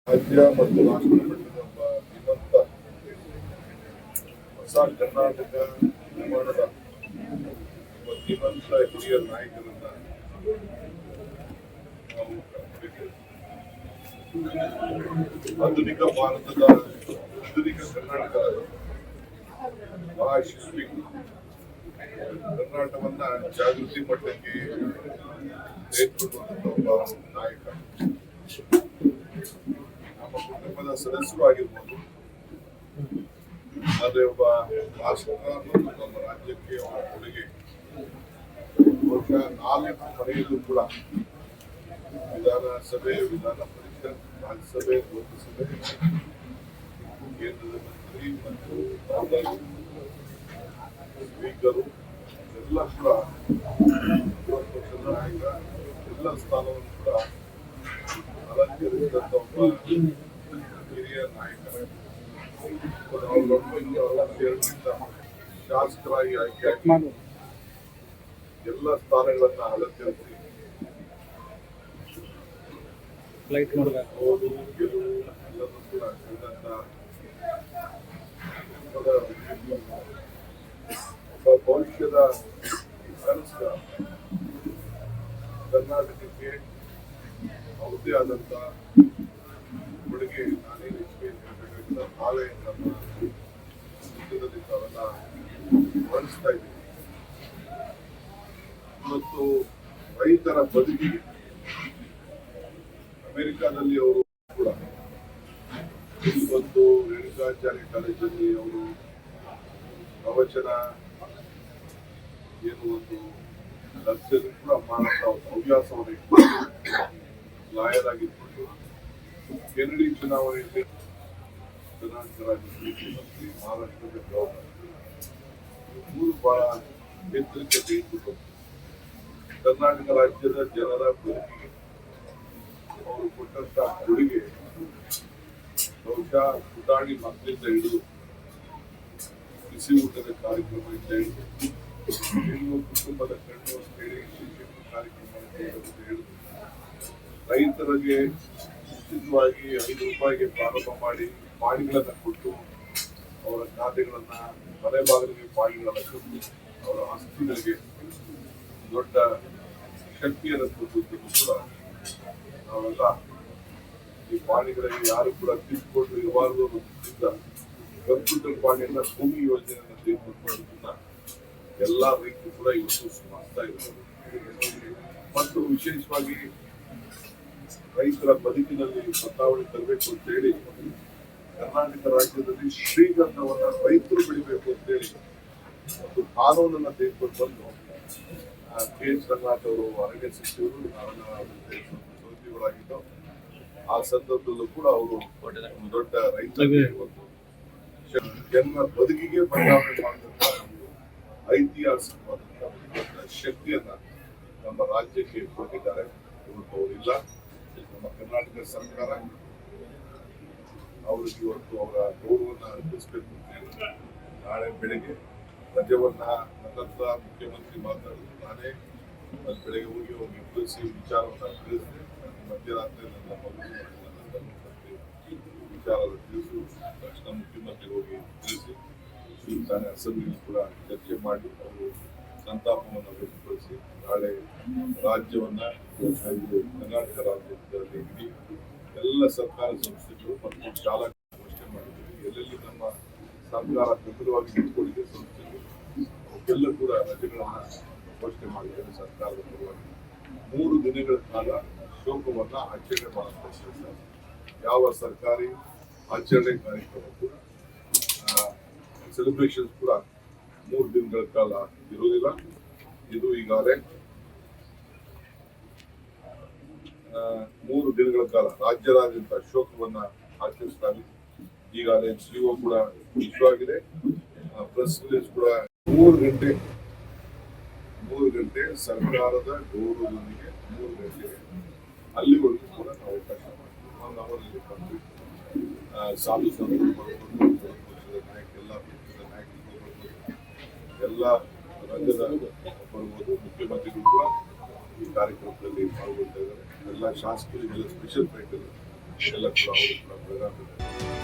ರಾಜ್ಯ ಮತ್ತು ರಾಷ್ಟ್ರ ಮಟ್ಟದ ಒಬ್ಬ ಶ್ರೀಮಂತ ಹೊಸ ಕರ್ನಾಟಕ ನಿರ್ಮಾಣದ ಒಬ್ಬ ಶ್ರೀಮಂತ ಹಿರಿಯ ನಾಯಕರನ್ನ ನಾವು ಕರ್ನಾಟಕ ಆಧುನಿಕ ಭಾರತದ ಆಧುನಿಕ ಕರ್ನಾಟಕದ ಯಶಸ್ವಿ ಕರ್ನಾಟಕವನ್ನ ಜಾಗೃತಿ ಮಟ್ಟಕ್ಕೆ ತೆಗೆದುಕೊಂಡಂತ ಒಬ್ಬ ನಾಯಕ. ನಮ್ಮ ಕುಟುಂಬದ ಸದಸ್ಯರು ಆಗಿರ್ಬೋದು, ಆದ್ರೆ ಒಬ್ಬ ರಾಷ್ಟ್ರ ಮತ್ತು ನಮ್ಮ ರಾಜ್ಯಕ್ಕೆ ಅವರ ಕೊಡುಗೆ ಬಹುಶಃ 4 ಮನೆಯಲ್ಲೂ ಕೂಡ ವಿಧಾನಸಭೆ, ವಿಧಾನ ಪರಿಷತ್, ರಾಜ್ಯಸಭೆ, ಲೋಕಸಭೆ, ಕೇಂದ್ರದ ಮಂತ್ರಿ ಮತ್ತು ಸ್ಪೀಕರು ಎಲ್ಲ ಕೂಡ ಪಕ್ಷದ ನಾಯಕ ಎಲ್ಲ ಸ್ಥಾನವನ್ನು ಕೂಡ ಅಲಂಕರಿಸಿದಂತ ಒಬ್ಬ ಹಿರಿಯ ನಾಯಕ. 1962ರಿಂದ ಶಾಸಕರಾಗಿ ಆಯ್ಕೆಯಾಗಿ ಎಲ್ಲ ಸ್ಥಾನಗಳನ್ನ ಅಲಂಕರಿಸಿ ಓದು ಗೆಲುವು ಎಲ್ಲರೂ ಕೂಡ ಕಂಡಂತ ಒಬ್ಬ ಭವಿಷ್ಯದ ಕನಸುಗಾರ. ಕರ್ನಾಟಕಕ್ಕೆ ಅವ್ರದ್ದೇ ಆದಂತ ಕೊಡುಗೆ ನಾನೇನು ಹೆಚ್ಚಿಗೆ ನೀಡಬೇಕಾಗಿಲ್ಲ, ನಾವೇ ನಮ್ಮ ಉದ್ಯೋಗದಲ್ಲಿ ಅವೆಲ್ಲ ವರ್ಣಿಸ್ತಾ ಇದ್ದೀವಿ. ಇವತ್ತು ರೈತರ ಬದುಕಿಗೆ ಅಮೆರಿಕಾದಲ್ಲಿ ಅವರು ಕೂಡ ಇವತ್ತು ರೇಣುಕಾಚಾರ್ಯ ಕಾಲೇಜಲ್ಲಿ ಅವರು ಪ್ರವಚನ ಏನು ಒಂದು ನರ್ಸರಿ ಕೂಡ ಮಾಡುವಂತ ಹವ್ಯಾಸವನ್ನು ಇಟ್ಕೊಂಡು ಲಾಯರ್ ಆಗಿರ್ಬೋದು, ಕೆನಡಿ ಚುನಾವಣೆಯಲ್ಲಿ ಕರ್ನಾಟಕ ರಾಜ್ಯ ಮುಖ್ಯಮಂತ್ರಿ, ಮಹಾರಾಷ್ಟ್ರದ ಗವರ್ನರ್ ಮೂರು ಬಹಳ ಎತ್ತರಕ್ಕೆ ತೆಗೆದುಕೊಂಡು ಕರ್ನಾಟಕ ರಾಜ್ಯದ ಜನರ ಬದುಕಿಗೆ ಅವರು ಕೊಟ್ಟಂತ ಕೊಡುಗೆ ಬಹುಶಃ ಪುಟಾಣಿ ಮಕ್ಕಳಿಂದ ಹಿಡಿದು ಬಿಸಿ ಊಟದ ಕಾರ್ಯಕ್ರಮದಿಂದ ಹಿಡಿದು ಹೆಣ್ಣು ಕುಟುಂಬದ ಕಣ್ಣು ಕೇಳಿ ಶಿಕ್ಷಣ ಕಾರ್ಯಕ್ರಮದಿಂದ ಹಿಡಿದು ರೈತರಿಗೆ ಉಚಿತವಾಗಿ 5 ರೂಪಾಯಿಗೆ ಪ್ರಾರಂಭ ಮಾಡಿ ಪಾಣಿಗಳನ್ನ ಕೊಟ್ಟು ಅವರ ಖಾತೆಗಳನ್ನ ಮನೆ ಬಾಗಿಲಿಗೆ ಪಾಣಿಗಳನ್ನ ಕೊಟ್ಟು ಅವರ ಆಸ್ತಿಗಳಿಗೆ ದೊಡ್ಡ ಶಕ್ತಿಯನ್ನು ಕೊಟ್ಟಿದ್ದನ್ನು ಕೂಡ ನಾವೆಲ್ಲ ಈ ಪಾಣಿಗಳಿಗೆ ಯಾರು ಕೂಡ ತಿಳ್ಕೊಂಡು ಇರಬಾರದು ಅನ್ನೋದ್ರಿಂದ ಕಂಪ್ಯೂಟರ್ ಪಾಣಿಯನ್ನ ಭೂಮಿ ಯೋಜನೆಯನ್ನು ತೆಗೆದುಕೊಳ್ಳೋದನ್ನ ಎಲ್ಲಾ ರೈತರು ಕೂಡ ಇವತ್ತು ಸ್ಮರಿಸ್ತಾ ಇದ್ದಾರೆ. ಮತ್ತು ವಿಶೇಷವಾಗಿ ರೈತರ ಬದುಕಿನಲ್ಲಿ ಬದಲಾವಣೆ ತರಬೇಕು ಅಂತ ಹೇಳಿ ಕರ್ನಾಟಕ ರಾಜ್ಯದಲ್ಲಿ ಶ್ರೀಗಂಧವನ್ನ ರೈತರು ಬೆಳಿಬೇಕು ಅಂತ ಹೇಳಿ ಒಂದು ಕಾನೂನನ್ನ ತೆಗೆದುಕೊಂಡು ಬಂದು ಕೆ.ಎಚ್. ರಂಗನಾಥ್ ಅವರು ಅರಣ್ಯ ಸಚಿವರು, ನಾವೆಲ್ಲ ಸಮಿತಿಗಳಾಗಿದ್ದು ಆ ಸಂದರ್ಭದಲ್ಲೂ ಕೂಡ ಅವರು ದೊಡ್ಡ ರೈತರಿಗೆ ಒಂದು ಜನರ ಬದುಕಿಗೆ ಬದಲಾವಣೆ ಮಾಡಿದಂತ ಒಂದು ಐತಿಹಾಸಿಕವಾದಂತಹ ಶಕ್ತಿಯನ್ನ ನಮ್ಮ ರಾಜ್ಯಕ್ಕೆ ಕೊಟ್ಟಿದ್ದಾರೆ. ಇವತ್ತು ಅವರಿಲ್ಲ. ನಮ್ಮ ಕರ್ನಾಟಕ ಸರ್ಕಾರ ಅವ್ರಿಗೆ ಇವತ್ತು ಅವರ ಗೌರವವನ್ನು ಅರ್ಪಿಸಬೇಕು ಅಂತ ಹೇಳಿ ನಾಳೆ ಬೆಳಗ್ಗೆ ರಜವನ್ನ ನನ್ನ ಮುಖ್ಯಮಂತ್ರಿ ಮಾತಾಡಿದ್ರು. ನಾನೇ ಬೆಳಗ್ಗೆ ಹೋಗಿ ತಿಳಿಸಿ ವಿಚಾರವನ್ನು ತಿಳಿಸಿದೆ. ಮಧ್ಯರಾತ್ರಿ ನನ್ನ ಮಗಳು ವಿಚಾರದ ತಿಳಿಸಿ ತಕ್ಷಣ ಮುಖ್ಯಮಂತ್ರಿ ಹೋಗಿ ತಿಳಿಸಿ ತಾನೇ ಅಸೆಂಬ್ಲಿ ಕೂಡ ಚರ್ಚೆ ಮಾಡಿ ಅವರು ಸಂತಾಪವನ್ನು ವ್ಯಕ್ತಪಡಿಸಿ ನಾಳೆ ರಾಜ್ಯವನ್ನ ಕರ್ನಾಟಕ ರಾಜ್ಯದಲ್ಲಿ ಇಡೀ ಎಲ್ಲ ಸರ್ಕಾರ ಸಂಸ್ಥೆಗಳು ಮತ್ತು ಶಾಲಾ ಘೋಷಣೆ ಮಾಡಿದ್ದೀವಿ. ಎಲ್ಲೆಲ್ಲಿ ನಮ್ಮ ಸರ್ಕಾರ ಬೆಂಬಲವಾಗಿ ನಿಂತುಕೊಂಡಿದೆ ಸಂಸ್ಥೆಗಳು ಅವಕ್ಕೆಲ್ಲ ಕೂಡ ರಜೆಗಳನ್ನ ಘೋಷಣೆ ಮಾಡಿದ್ದೇವೆ. ಸರ್ಕಾರದ ಪರವಾಗಿ 3 ದಿನಗಳ ಕಾಲ ಶೋಕವನ್ನ ಆಚರಣೆ ಮಾಡುವಂತ ಯಾವ ಸರ್ಕಾರಿ ಆಚರಣೆ ಕಾರ್ಯಕ್ರಮ ಕೂಡ ಸೆಲೆಬ್ರೇಷನ್ಸ್ ಕೂಡ 3 ದಿನಗಳ ಕಾಲ ಇರುವುದಿಲ್ಲ. ಇದು ಈಗಾಗಲೇ 3 ದಿನಗಳ ಕಾಲ ರಾಜ್ಯದಾದ್ಯಂತ ಶೋಕವನ್ನ ಆಚರಿಸ್ತಾರೆ. ಈಗಾಗಲೇ ಸಿಒ ಕೂಡ ವಿಶ್ವಾಗಿದೆ. ಪ್ರೆಸ್ ರಿಲೀಸ್ ಕೂಡ 3 ಗಂಟೆ ಸರ್ಕಾರದ ಗೌರವದೊಂದಿಗೆ 3 ಗಂಟೆಗೆ ಅಲ್ಲಿವರೆಗೂ ಕೂಡ ನಾವು ಅವಕಾಶ ಮಾಡ್ತೀವಿ. 1 ಅವರಲ್ಲಿ ಕಂಪ್ಲೀಟ್ ಸಾಧು ಸಂತರು ಬರ್ಬೋದು, ನಾಯಕ ಎಲ್ಲ ಪಕ್ಷದ ನಾಯಕರು ಎಲ್ಲ ರಂಗದ ಬರ್ಬೋದು, ಮುಖ್ಯಮಂತ್ರಿಗಳು ಕೂಡ ಈ ಕಾರ್ಯಕ್ರಮದಲ್ಲಿ ಪಾಲ್ಗೊಳ್ತಾ ಇದ್ದಾರೆ. ಎಲ್ಲ ಶಾಸಕರಿಗೆಲ್ಲ ಸ್ಪೆಷಲ್ ಟ್ರೈನ್ ಎಲ್ಲ ಕೂಡ ಅವರು ಕೂಡ ಬೆಳಗಾವಿಯಲ್ಲಿ